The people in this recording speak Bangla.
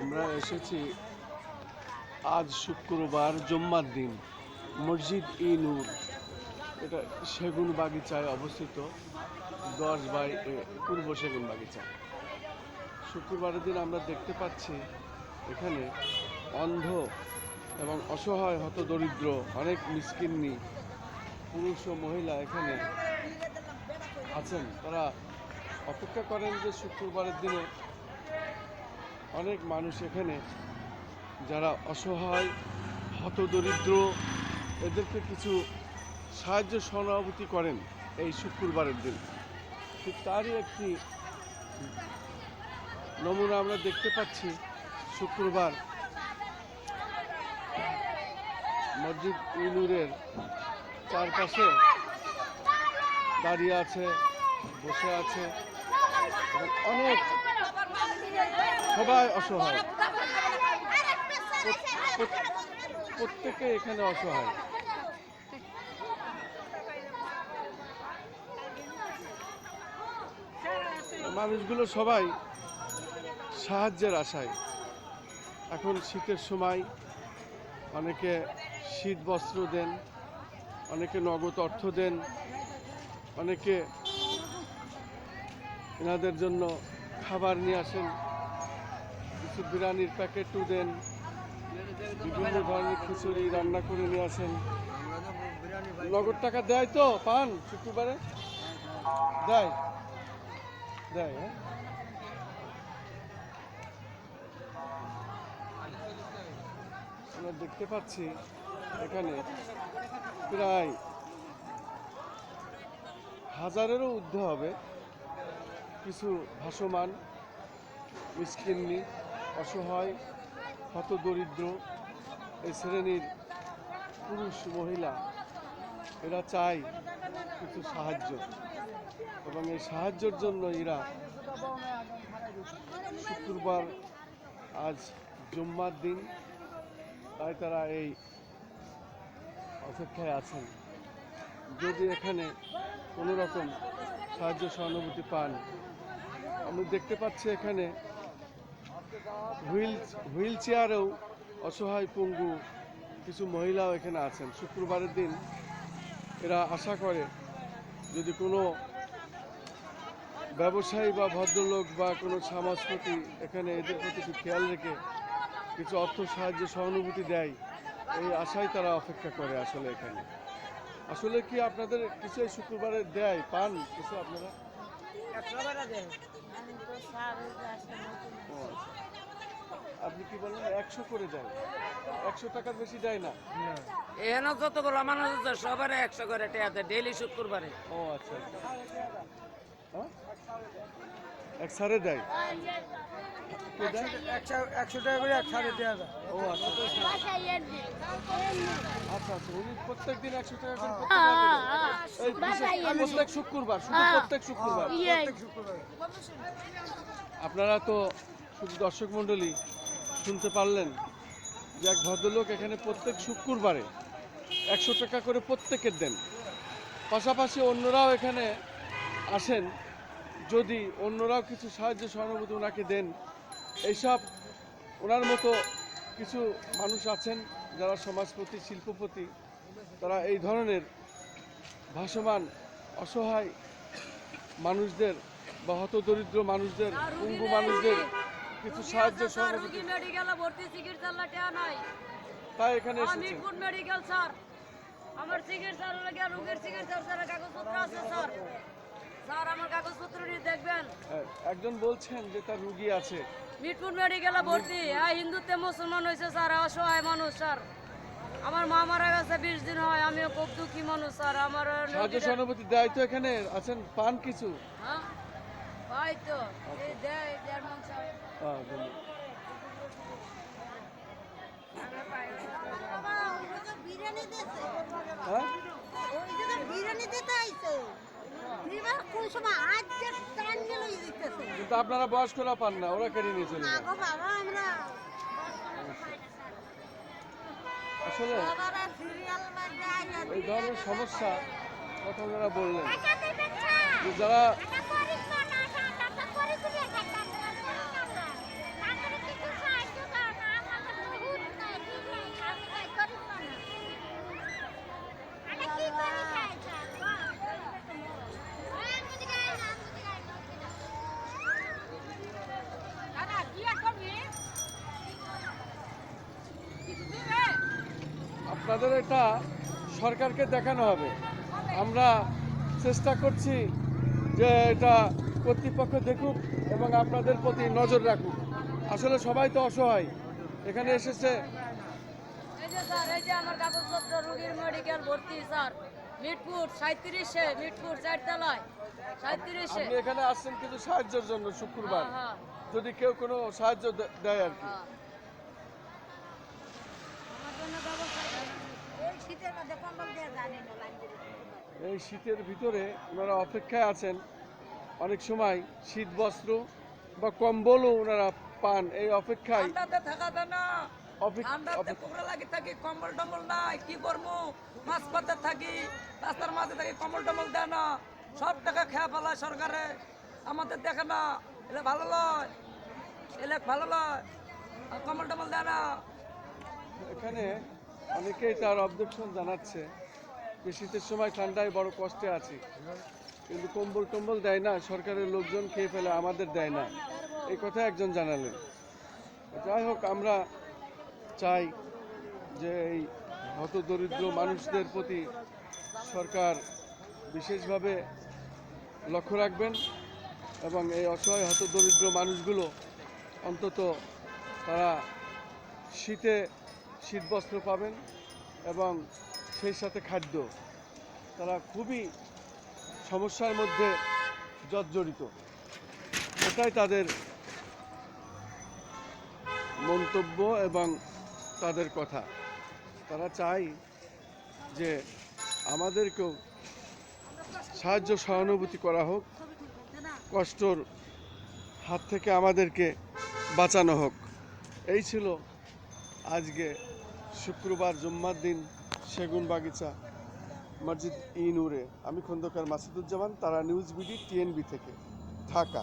আমরা এসেছি আজ শুক্রবার জুম্মার দিন মসজিদ ই নূর, এটা সেগুন বাগিচায় অবস্থিত 10/, পূর্ব সেগুন বাগিচা। শুক্রবারের দিন আমরা দেখতে পাচ্ছি এখানে অন্ধ এবং অসহায় হতদরিদ্র অনেক মিসকিন্নি পুরুষ ও মহিলা এখানে আছেন। তারা অপেক্ষা করেন যে শুক্রবারের দিনে অনেক মানুষ এখানে যারা অসহায় হতদরিদ্র এদেরকে কিছু সাহায্য সহানুভূতি করেন এই শুক্রবারের দিন। ঠিক তারই একটি নমুনা আমরা দেখতে পাচ্ছি। শুক্রবার মসজিদ ই নূরের চারপাশে দাঁড়িয়ে আছে, বসে আছে এবং অনেক সবাই অসহায়, প্রত্যেকে এখানে অসহায়। মানুষগুলো সবাই সাহায্যের আশায়। এখন শীতের সময়, অনেকে শীত বস্ত্র দেন, অনেকে নগদ অর্থ দেন, অনেকে এনাদের জন্য খাবার নিয়ে আসেন, কিছু বিরিয়ানির প্যাকেটও দেন, বিভিন্ন ধরনের খিচুড়ি রান্না করে নিয়ে আসেন। নগদ টাকা দেয় তো পান শুক্রবারে? দেয় দেয় হ্যাঁ। আমরা দেখতে পাচ্ছি এখানে প্রায় 1000-এরও ঊর্ধ্ব হবে কিছু ভাসমান মিসকিন্নি অসহায় হতদরিদ্র এই শ্রেণীর পুরুষ মহিলা। এরা চায় কিছু সাহায্য এবং এই সাহায্যের জন্য এরা শুক্রবার আজ জুম্মার দিন, তাই তারা এই অপেক্ষায় আছেন। যদি এখানে কোনো রকম সাহায্য সহানুভূতি পান। আমি দেখতে পাচ্ছি এখানে হুইল চেয়ারেও অসহায় পঙ্গু কিছু মহিলাও এখানে আছেন। শুক্রবারের দিন এরা আশা করে যদি কোনো ব্যবসায়ী বা ভদ্রলোক বা কোনো সমাজপতি এখানে এদের প্রতি একটু খেয়াল রেখে কিছু অর্থ সাহায্য সহানুভূতি দেয়, এই আশায় তারা অপেক্ষা করে। আসলে এখানে আসলে কি আপনাদের কিছু এই শুক্রবারে দেয়, পান কিছু আপনারা? আপনি কি বলেন 100 করে দেয়? 100 টাকার বেশি দেয় না? এখানে যতগুলো মানুষ আছে সবার 100 করে টাকা দেয় ডেইলি শুক্রবারে। ও আচ্ছা, হ্যাঁ, এক সারে দেয়। 100 টাকা করে এক সারে দেওয়া যায়। ও আচ্ছা আচ্ছা আচ্ছা, উনি প্রত্যেকদিন 100 টাকা করে প্রত্যেক শুক্রবার, শুধু প্রত্যেক শুক্রবার। আপনারা তো শুধু দর্শক মণ্ডলী শুনতে পারলেন যে এক ভদ্রলোক এখানে প্রত্যেক শুক্রবারে 100 টাকা করে প্রত্যেকের দেন। পাশাপাশি অন্যরাও এখানে আসেন, যদি অন্যরাও কিছু সাহায্য সহানুভূতি ওনাকে দেন। এইসব ওনার মতো কিছু মানুষ আছেন যারা সমাজপতি, শিল্পপতি, তারা এই ধরনের ভাসমান অসহায় মানুষদের বা হতদরিদ্র মানুষদের, পঙ্গু মানুষদের কিছু সাহায্য সহযোগিতা মেডিকেলে ভর্তি চিকিৎসা নাই, তাই এখানে এসেছেন। মিরপুর মেডিকেল স্যার, আমার চিকিৎসার লাগে রোগীর চিকিৎসার স্যার কাগজপত্র আছে স্যার। স্যার আমার কাগজপত্র নিয়ে দেখবেন। একজন বলছেন যে তার রোগী আছে মিরপুর মেডিকেলে ভর্তি, হিন্দুতে মুসলমান হয়েছে স্যার, অসহায় মানুষ স্যার। আমার মা মারা গেছে 20 দিন হয়, আমিও খুব দুঃখী মানুষ স্যার। আমার সাহায্য সহানুভূতি দেয় তো এখানে আছেন, পান কিছু? হ্যাঁ ভাই তো এই দেয় জার্মান স্যার। কিন্তু আপনারা বয়স্করা পান না, ওরা কেড়ে নিয়ে চলে যায়। আসলে এই ধরনের সমস্যা কথা ওনারা বললেন যে যারা তাদের এটা সরকারকে দেখানো হবে। আমরা চেষ্টা করছি যে এটা কর্তৃপক্ষ দেখুক এবং আপনাদের প্রতি নজর রাখুক। আসলে সবাই তো অসহায়, এখানে এসেছে। এই যে স্যার, এই যে আমার কাগজপত্র রোগীর মেডিকেল ভর্তি স্যার, মিটপুর 37-এ, মিটপুর 4 তলায় 37-এ। আপনি এখানে আসছেন কিন্তু সাহায্যের জন্য শুক্রবার, হ্যাঁ, যদি কেউ কোনো সাহায্য দেয় আর কি। হ্যাঁ। আমার জন্য ব্যবস্থা করেন। এই শীতের ভিতরে ওনারা অপেক্ষায় আছেন। অনেক সময় শীত বস্ত্র বা কম্বলও ওনারা পান এই অপেক্ষায়। ঠান্ডাতে থাকা যায় না, ঠান্ডাতে অপেক্ষা পুকুরে লাগি থাকি, কম্বল টম্বল নাই, কি করবো? মাছ পাতে থাকি, রাস্তার মাঝে থাকি, কম্বল টম্বল দেয় না, সব টাকা খেয়া ফেলায় সরকারে, আমাদের দেখে না। এলে ভালো লয়, এলে ভালো লয়, আর কম্বল টম্বল দেয় না। এখানে অনেকেই তার অবজেকশন জানাচ্ছে যে শীতের সময় ঠান্ডায় বড় কষ্টে আছি, কিন্তু কম্বল টম্বল দেয় না, সরকারের লোকজন খেয়ে ফেলে, আমাদের দেয় না, এই কথা একজন জানালেন। যাই হোক, আমরা চাই যে এই হতদরিদ্র মানুষদের প্রতি সরকার বিশেষভাবে লক্ষ্য রাখবেন এবং এই অসহায় হতদরিদ্র মানুষগুলো অন্তত তারা শীতবস্ত্র পাবেন এবং সেই সাথে খাদ্য। তারা খুবই সমস্যার মধ্যে জর্জরিত, এটাই তাদের মন্তব্য এবং তাদের কথা। তারা চায় যে আমাদেরকেও সাহায্য সহানুভূতি করা হোক, কষ্টর হাত থেকে আমাদেরকে বাঁচানো হোক। এই ছিল আজকে শুক্রবার জুম্মার দিন সেগুনবাগিচা মসজিদ ই নূরে। আমি খন্দকার মাসুদুজ্জামান, তারা নিউজ বিডি TNB থেকে ঢাকা।